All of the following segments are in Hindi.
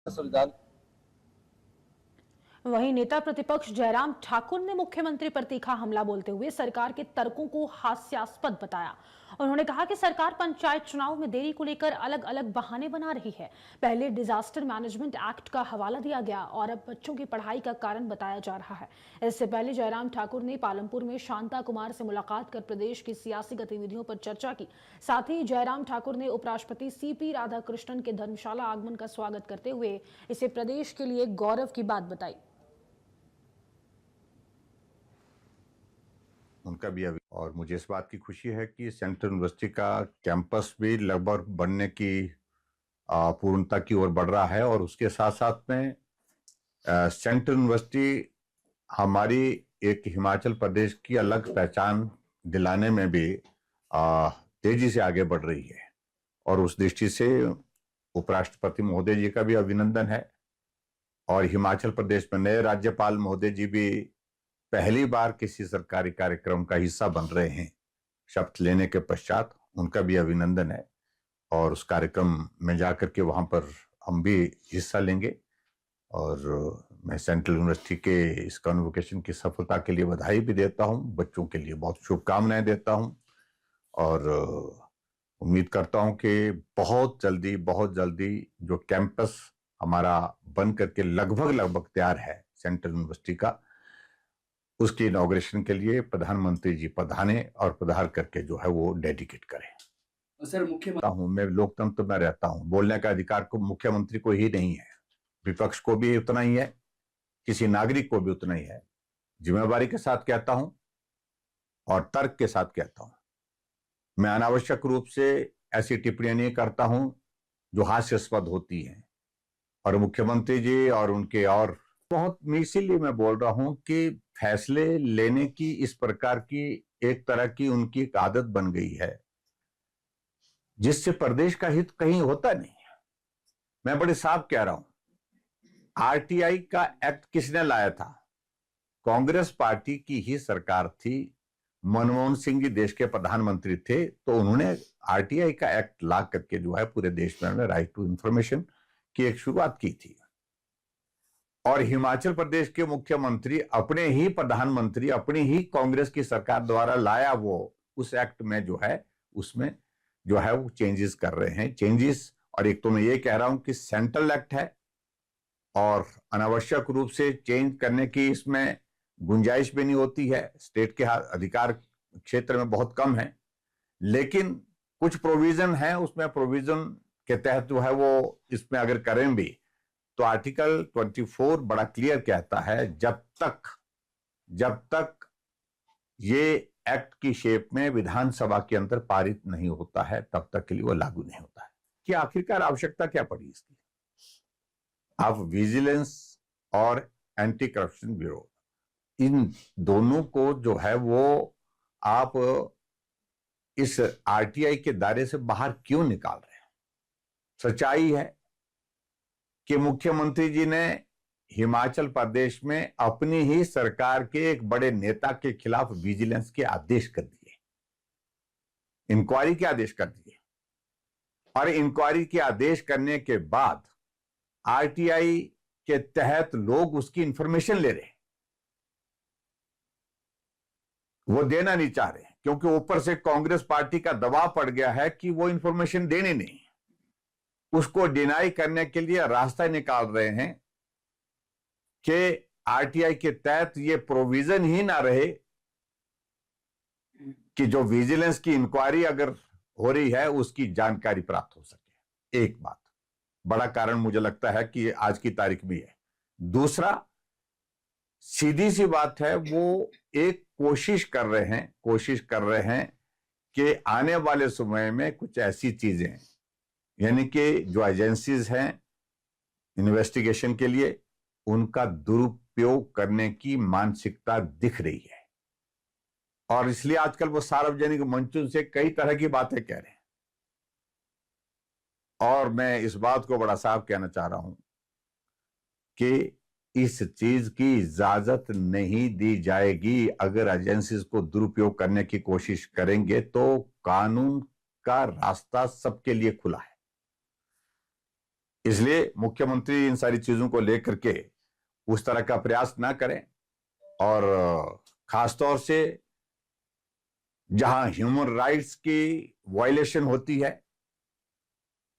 संविधान। वहीं नेता प्रतिपक्ष जयराम ठाकुर ने मुख्यमंत्री पर तीखा हमला बोलते हुए सरकार के तर्कों को हास्यास्पद बताया। उन्होंने कहा कि सरकार पंचायत चुनाव में देरी को लेकर अलग अलग बहाने बना रही है। पहले डिजास्टर मैनेजमेंट एक्ट का हवाला दिया गया और अब बच्चों की पढ़ाई का कारण बताया जा रहा है। इससे पहले जयराम ठाकुर ने पालमपुर में शांता कुमार से मुलाकात कर प्रदेश की सियासी गतिविधियों पर चर्चा की। साथ ही जयराम ठाकुर ने उपराष्ट्रपति सीपी राधाकृष्णन के धर्मशाला आगमन का स्वागत करते हुए इसे प्रदेश के लिए गौरव की बात बताई। उनका भी अभी, और मुझे इस बात की खुशी है कि सेंट्रल यूनिवर्सिटी का कैंपस भी लगभग बनने की पूर्णता की ओर बढ़ रहा है। और उसके साथ साथ में सेंट्रल यूनिवर्सिटी हमारी एक हिमाचल प्रदेश की अलग पहचान दिलाने में भी तेजी से आगे बढ़ रही है। और उस दृष्टि से उपराष्ट्रपति महोदय जी का भी अभिनंदन है। और हिमाचल प्रदेश में नए राज्यपाल महोदय जी भी पहली बार किसी सरकारी कार्यक्रम का हिस्सा बन रहे हैं शपथ लेने के पश्चात। उनका भी अभिनंदन है और उस कार्यक्रम में जाकर के वहां पर हम भी हिस्सा लेंगे। और मैं सेंट्रल यूनिवर्सिटी के इस कॉन्वोकेशन की सफलता के लिए बधाई भी देता हूं, बच्चों के लिए बहुत शुभकामनाएं देता हूं और उम्मीद करता हूं कि बहुत जल्दी जो कैंपस हमारा बन करके लगभग तैयार है सेंट्रल यूनिवर्सिटी का, उसकी इनॉग्रेशन के लिए प्रधानमंत्री जी पधाने और पधार करके जो है वो डेडिकेट करें। सर मुख्यमंत्री मैं लोकतंत्र में रहता हूं, बोलने का अधिकार को मुख्यमंत्री को ही नहीं है, विपक्ष को भी उतना ही है, किसी नागरिक को भी उतना ही है। जिम्मेवारी के साथ कहता हूं और तर्क के साथ कहता हूं। मैं अनावश्यक रूप से ऐसी टिप्पणियां नहीं करता हूं जो हास्यास्पद होती हैं। और मुख्यमंत्री जी और उनके और बहुत, इसीलिए मैं बोल रहा हूं कि फैसले लेने की इस प्रकार की एक तरह की उनकी एक आदत बन गई है जिससे प्रदेश का हित कहीं होता नहीं है। मैं बड़े साफ कह रहा हूं, आरटीआई का एक्ट किसने लाया था? कांग्रेस पार्टी की ही सरकार थी। मनमोहन सिंह जी देश के प्रधानमंत्री थे, तो उन्होंने आरटीआई का एक्ट ला करके जो है पूरे देश में राइट टू इंफॉर्मेशन की एक शुरुआत की थी। और हिमाचल प्रदेश के मुख्यमंत्री अपने ही प्रधानमंत्री, अपनी ही कांग्रेस की सरकार द्वारा लाया वो उस एक्ट में जो है उसमें जो है वो चेंजेस कर रहे हैं। चेंजेस, और एक तो मैं ये कह रहा हूं कि सेंट्रल एक्ट है और अनावश्यक रूप से चेंज करने की इसमें गुंजाइश भी नहीं होती है। स्टेट के अधिकार क्षेत्र में बहुत कम है, लेकिन कुछ प्रोविजन है उसमें, प्रोविजन के तहत जो है वो इसमें अगर करें भी तो आर्टिकल 24 बड़ा क्लियर कहता है जब तक ये एक्ट की शेप में विधानसभा के अंदर पारित नहीं होता है तब तक के लिए वो लागू नहीं होता है। कि आखिरकार आवश्यकता क्या पड़ी इसकी? आप विजिलेंस और एंटी करप्शन ब्यूरो, इन दोनों को जो है वो आप इस आरटीआई के दायरे से बाहर क्यों निकाल रहे हैं? सच्चाई है कि मुख्यमंत्री जी ने हिमाचल प्रदेश में अपनी ही सरकार के एक बड़े नेता के खिलाफ विजिलेंस के आदेश कर दिए, इंक्वायरी के आदेश कर दिए। और इंक्वायरी के आदेश करने के बाद आरटीआई के तहत लोग उसकी इंफॉर्मेशन ले रहे हैं, वो देना नहीं चाह रहे क्योंकि ऊपर से कांग्रेस पार्टी का दबाव पड़ गया है कि वो इंफॉर्मेशन देनी नहीं। उसको डिनाई करने के लिए रास्ता निकाल रहे हैं कि आरटीआई के तहत ये प्रोविजन ही ना रहे कि जो विजिलेंस की इंक्वायरी अगर हो रही है उसकी जानकारी प्राप्त हो सके। एक बात, बड़ा कारण मुझे लगता है कि आज की तारीख भी है। दूसरा, सीधी सी बात है, वो एक कोशिश कर रहे हैं कि आने वाले समय में कुछ ऐसी चीजें, यानी कि जो एजेंसीज हैं इन्वेस्टिगेशन के लिए, उनका दुरुपयोग करने की मानसिकता दिख रही है। और इसलिए आजकल वो सार्वजनिक मंचों से कई तरह की बातें कह रहे हैं। और मैं इस बात को बड़ा साफ कहना चाह रहा हूं कि इस चीज की इजाजत नहीं दी जाएगी। अगर एजेंसीज को दुरुपयोग करने की कोशिश करेंगे तो कानून का रास्ता सबके लिए खुला है। इसलिए मुख्यमंत्री इन सारी चीजों को लेकर के उस तरह का प्रयास ना करें, और खासतौर से जहां ह्यूमन राइट्स की वायलेशन होती है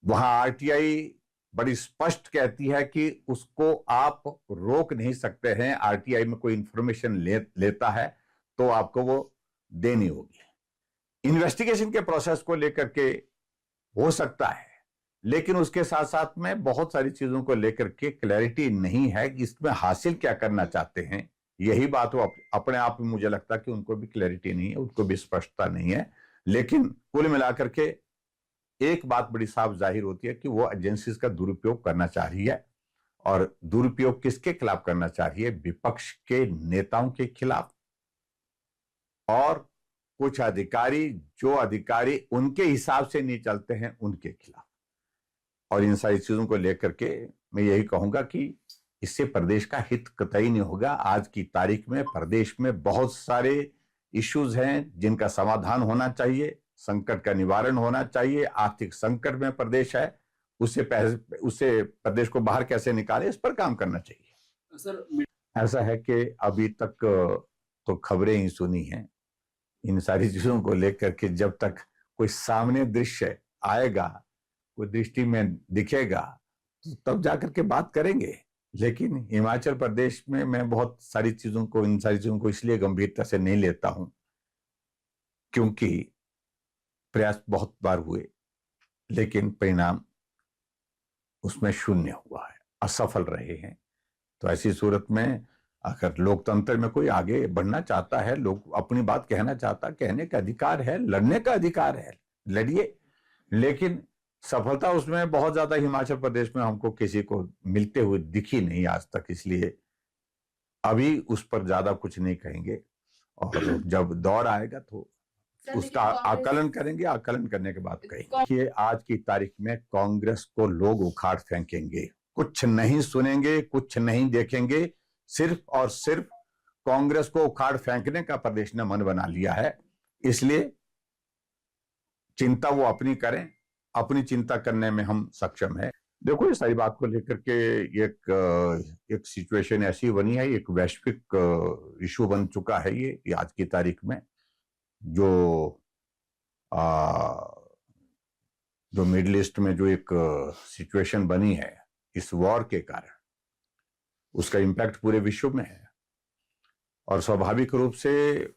वहां आरटीआई बड़ी स्पष्ट कहती है कि उसको आप रोक नहीं सकते हैं। आरटीआई में कोई इंफॉर्मेशन लेता है तो आपको वो देनी होगी। इन्वेस्टिगेशन के प्रोसेस को लेकर के हो सकता है, लेकिन उसके साथ साथ में बहुत सारी चीजों को लेकर के क्लैरिटी नहीं है कि इसमें हासिल क्या करना चाहते हैं। यही बात वो अपने आप में मुझे लगता है कि उनको भी क्लैरिटी नहीं है, उनको भी स्पष्टता नहीं है। लेकिन कुल मिलाकर के एक बात बड़ी साफ जाहिर होती है कि वो एजेंसीज का दुरुपयोग करना चाह रही है, और दुरुपयोग किसके खिलाफ करना चाह रही है? विपक्ष के नेताओं के खिलाफ, और कुछ अधिकारी जो अधिकारी उनके हिसाब से नहीं चलते हैं उनके खिलाफ। और इन सारी चीजों को लेकर के मैं यही कहूंगा कि इससे प्रदेश का हित कतई नहीं होगा। आज की तारीख में प्रदेश में बहुत सारे इश्यूज हैं जिनका समाधान होना चाहिए, संकट का निवारण होना चाहिए। आर्थिक संकट में प्रदेश है, उससे प्रदेश को बाहर कैसे निकाले, इस पर काम करना चाहिए। सर, ऐसा है कि अभी तक तो खबरें ही सुनी हैं इन सारी चीजों को लेकर के। जब तक कोई सामने दृश्य आएगा, कोई दृष्टि में दिखेगा, तो तब जाकर के बात करेंगे। लेकिन हिमाचल प्रदेश में मैं बहुत सारी चीजों को, इन सारी चीजों को इसलिए गंभीरता से नहीं लेता हूं क्योंकि प्रयास बहुत बार हुए लेकिन परिणाम उसमें शून्य हुआ है, असफल रहे हैं। तो ऐसी सूरत में अगर लोकतंत्र में कोई आगे बढ़ना चाहता है, लोग अपनी बात कहना चाहता, कहने का अधिकार है, लड़ने का अधिकार है, लड़िए। लेकिन सफलता उसमें बहुत ज्यादा हिमाचल प्रदेश में हमको किसी को मिलते हुए दिखी नहीं आज तक, इसलिए अभी उस पर ज्यादा कुछ नहीं कहेंगे, और जब दौर आएगा तो उसका आकलन करेंगे। आकलन करने के बाद कहेंगे कि आज की तारीख में कांग्रेस को लोग उखाड़ फेंकेंगे, कुछ नहीं सुनेंगे, कुछ नहीं देखेंगे। सिर्फ और सिर्फ कांग्रेस को उखाड़ फेंकने का प्रदेश ने मन बना लिया है। इसलिए चिंता वो अपनी करें, अपनी चिंता करने में हम सक्षम हैं। देखो, इस सारी बात को लेकर के एक सिचुएशन ऐसी बनी है, एक वैश्विक इशू बन चुका है ये आज की तारीख में। जो मिडिल ईस्ट में जो एक सिचुएशन बनी है इस वॉर के कारण, उसका इम्पैक्ट पूरे विश्व में है। और स्वाभाविक रूप से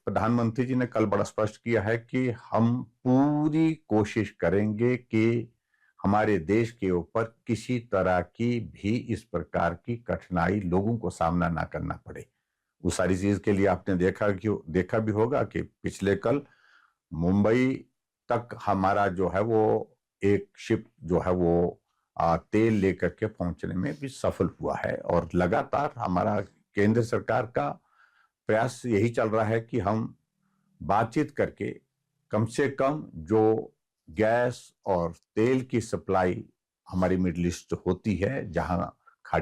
प्रधानमंत्री जी ने कल बड़ा स्पष्ट किया है कि हम पूरी कोशिश करेंगे कि हमारे देश के ऊपर किसी तरह की भी इस प्रकार की कठिनाई लोगों को सामना ना करना पड़े। उस सारी चीज के लिए आपने देखा भी होगा कि पिछले कल मुंबई तक हमारा जो है वो एक शिप जो है वो तेल लेकर के पहुंचने में भी सफल हुआ है। और लगातार हमारा केंद्र सरकार का प्रयास यही चल रहा है कि हम बातचीत करके कम से कम जो गैस और तेल की सप्लाई हमारी मिडिल ईस्ट होती है, जहां